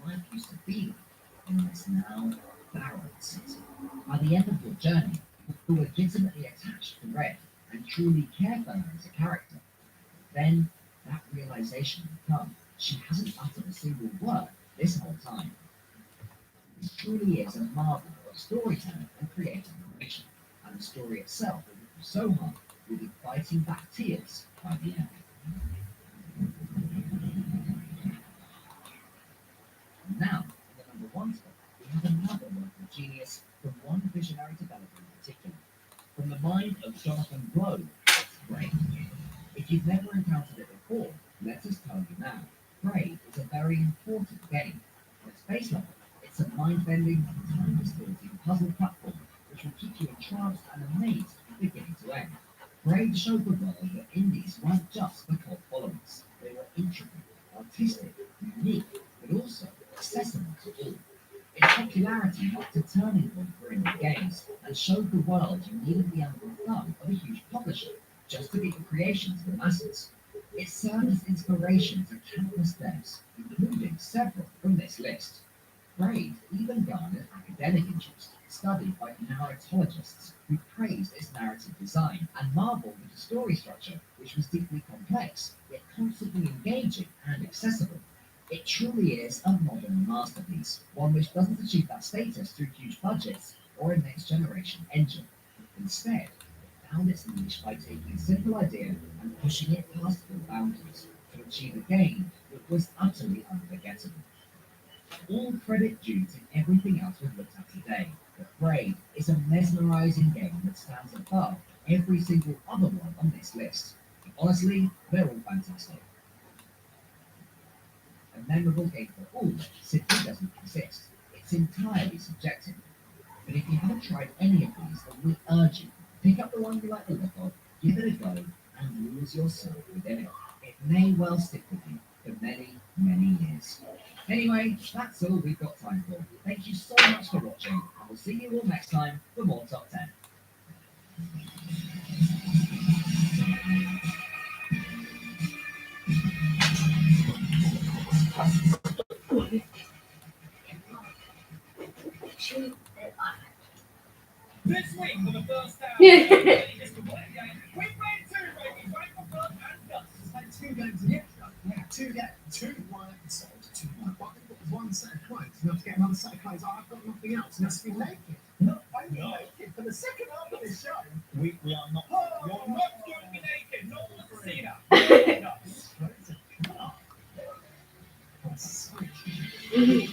life used to be like in this now barren city. By the end of your journey, you feel legitimately attached to Red and truly care for her as a character. Then that realization will come. She hasn't uttered a single word this whole time. This truly is a marvel of storytelling and creative narration, and the story itself will be so hard you'll be fighting back tears by the end. And now, in the number one spot, we have another work of genius from one visionary developer in particular. From the mind of Jonathan Blow, it's Braid. If you've never encountered it before, let us tell you now. Braid is a very important game. On its base level, it's a mind-bending, time-distorting puzzle platform which will keep you entranced and amazed from beginning to end. Braid showed the world that indies weren't just for cult followers. They were intricate, artistic, unique, but also accessible to all. Its popularity marked a turning point for indie games and showed the world you needed the uncle thumb of a huge publisher just to get your creation to the masses. It served as inspiration to countless devs, including several from this list. Braid even garnered academic interest, studied by narratologists who praised its narrative design and marveled at the story structure, which was deeply complex, yet constantly engaging and accessible. It truly is a modern masterpiece, one which doesn't achieve that status through huge budgets or a next generation engine. Instead, it found its niche by taking a simple idea and pushing it past all boundaries to achieve a game that was utterly unforgettable. All credit due to everything else we've looked at today, but Braid is a mesmerizing game that stands above every single other one on this list. Honestly, they're all fantastic. A memorable game for all simply doesn't exist. It's entirely subjective. But if you haven't tried any of these, then we urge you, pick up the one you like the look of, give it a go, and lose yourself within it. It may well stick with you for many, many years. Anyway, that's all we've got time for. Thank you so much for watching, and we'll see you all next time for more Top 10. This week, for the first time, we played two, baby. Frank McClung and Gus. Like two games in yeah, two games. Two weren't sold. Two weren't. But I've got one set of clothes. Enough to get another set of clothes. I've got nothing else. And that's to be naked. Not only naked. For the second half of this show, We are not. You're not going to be naked. No one wants to see that. Gus. that's sweet.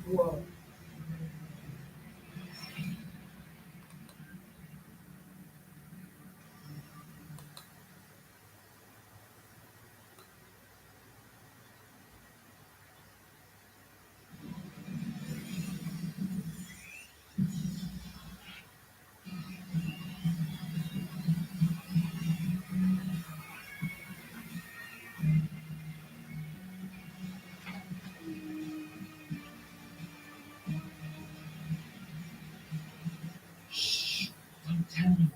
Whoa. Shh, don't tell anyone.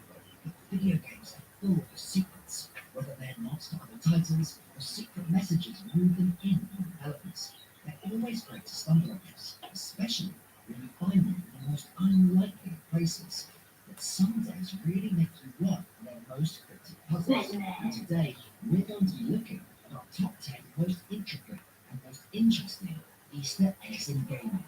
Video games are full of secrets, whether they're not other titles or secret messages woven in from developers. They're always great to stumble across, especially when you find them in the most unlikely of places. But some days really make you work on their most cryptic puzzles. And today, we're going to be looking at our top 10 most intricate and most interesting Easter eggs in gaming.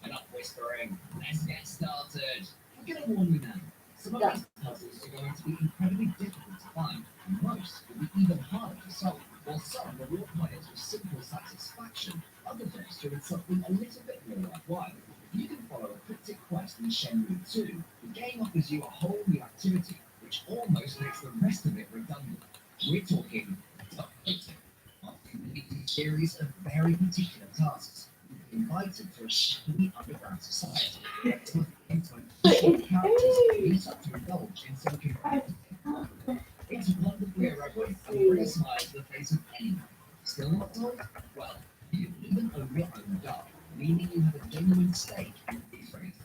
Enough whispering, let's get started. I'm going to warn you now. Some of these puzzles are going to be incredibly difficult to find, and most will be even harder to solve. While some will reward players with simple satisfaction, others will with something a little bit more worthwhile. If you can follow a cryptic quest in Shenmue 2, the game offers you a whole new activity, which almost makes the rest of it redundant. We're talking duck hunting. After completing a series of very particular tasks, invited to a shadowy underground society. Characters meet up to indulge in some competitive. It's wonderfully irreverent and brings a smile to the face of anyone. Still not sold? Well, you can even own your own dog, meaning you have a genuine stake in these races.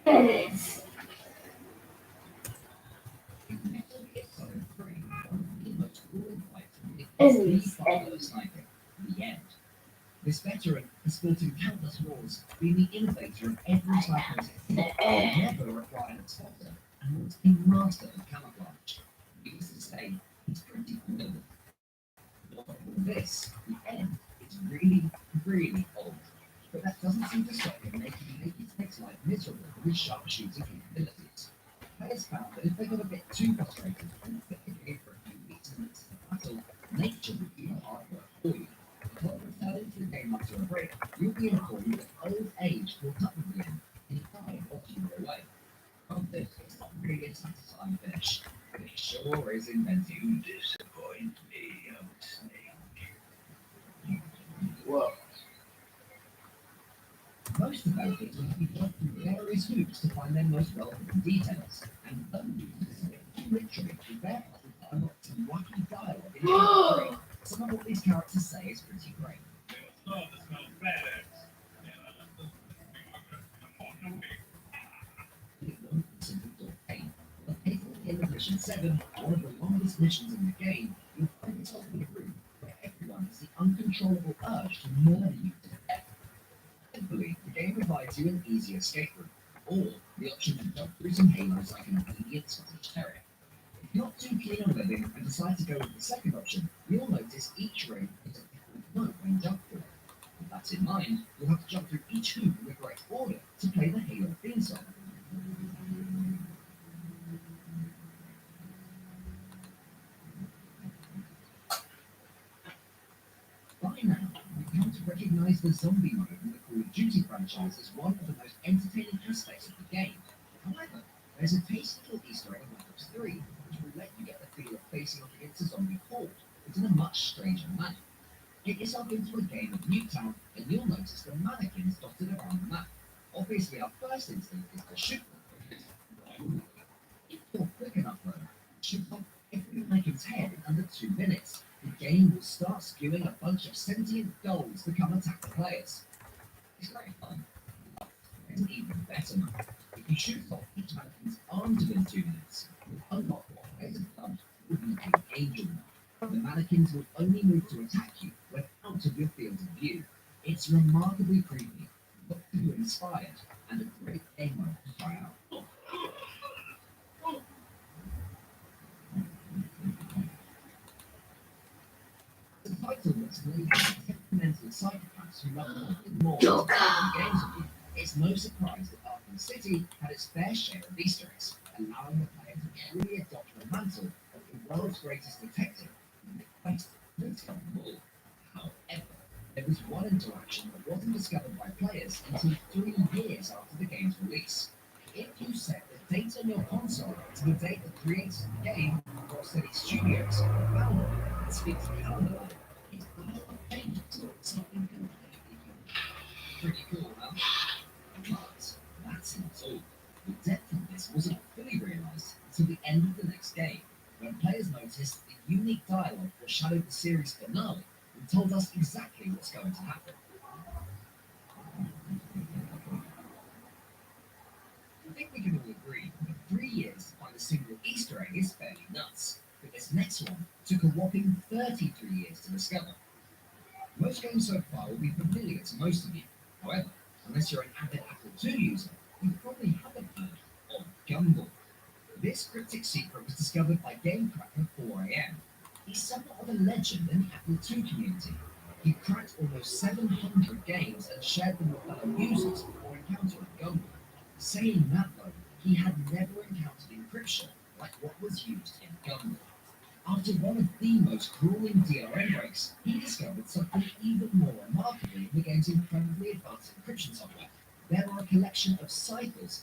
Goodness. Metal Gear Solid 3, one of the most grueling fights in the father of sniping, the end. This veteran has fought in countless wars, being the innovator of every sniper technique, never required a spotter, and was a master of camouflage. Needless to say, he's pretty formidable. But for this, the end is really, really old. But that doesn't seem to stop him making his life miserable with his sharpshooting capabilities. Players found that if they got a bit too frustrated and fit the game for a few weeks in the midst of battle, nature would do the hard work for you. If you return into the game after a break, you'll be informed that old age caught up with you and you die watching your way. From this, it's not really a satisfying finish, but it sure is inventing. You disappoint me, young snake. Whoa. Most developers will have you jump through various hoops to find their most relevant details, and some users literally prepare puzzles that unlock some wacky dialogue in the game. Some of what these characters say is pretty great. Oh, this smells badass. In Mission 7, one of the longest missions in the game, you'll find yourself in a room where everyone has the uncontrollable urge to murder you to death. Thankfully, the game provides you an easy escape route, or the option to jump through some halos like an obedient Scottish Terrier. If you're not too keen on living and decide to go with the second option, you'll notice each ring is a different note when jumped through. With that in mind, you'll have to jump through each hoop in the correct order to play the Halo theme song. By now, you've come to recognize the zombie mode in the Call of Duty franchise as one of the most entertaining aspects of the game. However, there's a tasty little Easter egg in Black Ops 3, which will let you get the feel of facing off against a zombie horde, but in a much stranger manner. Get yourself into a game of Newtown, and you'll notice the mannequins dotted around the map. Obviously, our first instinct is to shoot them. If you're quick enough, though, shoot off every mannequin's head in under 2 minutes. The game will start spewing a bunch of sentient dolls to come attack the players. It's very fun. It's even better now. If you shoot off each mannequin's arms within 2 minutes, you'll unlock what players have done would be an angel now. The mannequins will only move to attack you when out out of your field of view. It's remarkably creepy, but you inspired, and a great game mode to try out. The title looks labeled as temperamental psychopaths who love nothing more than to play games with you. It's no surprise that Arkham City had its fair share of Easter eggs, allowing the player to truly adopt the mantle of the world's greatest detective and the quest to discover more. However, there was one interaction that wasn't discovered by players until 3 years after the game's release. If you set the date on your console to the date the creators of the game, Rocksteady Studios, found it speaks calendar, it's not a change to something completely new. Pretty cool, huh? But that's not all. The depth of this wasn't fully realised until the end of the next game, when players noticed the unique dialogue foreshadowed the series finale and told us exactly what's going to happen. I think we can all agree that 3 years to find a single Easter egg is fairly nuts, but this next one took a whopping 33 years to discover. Most games so far will be familiar to most of you. However, unless you're an avid Apple II user, you probably haven't heard of Gumball. This cryptic secret was discovered by GameCracker 4am. He's somewhat of a legend in the Apple II community. He cracked almost 700 games and shared them with fellow users before encountering Gumball. Saying that though, he had never encountered encryption like what was used in Gumball. After one of the most grueling DRM breaks, he discovered something even more remarkable in the game's incredibly advanced encryption software. There are a collection of ciphers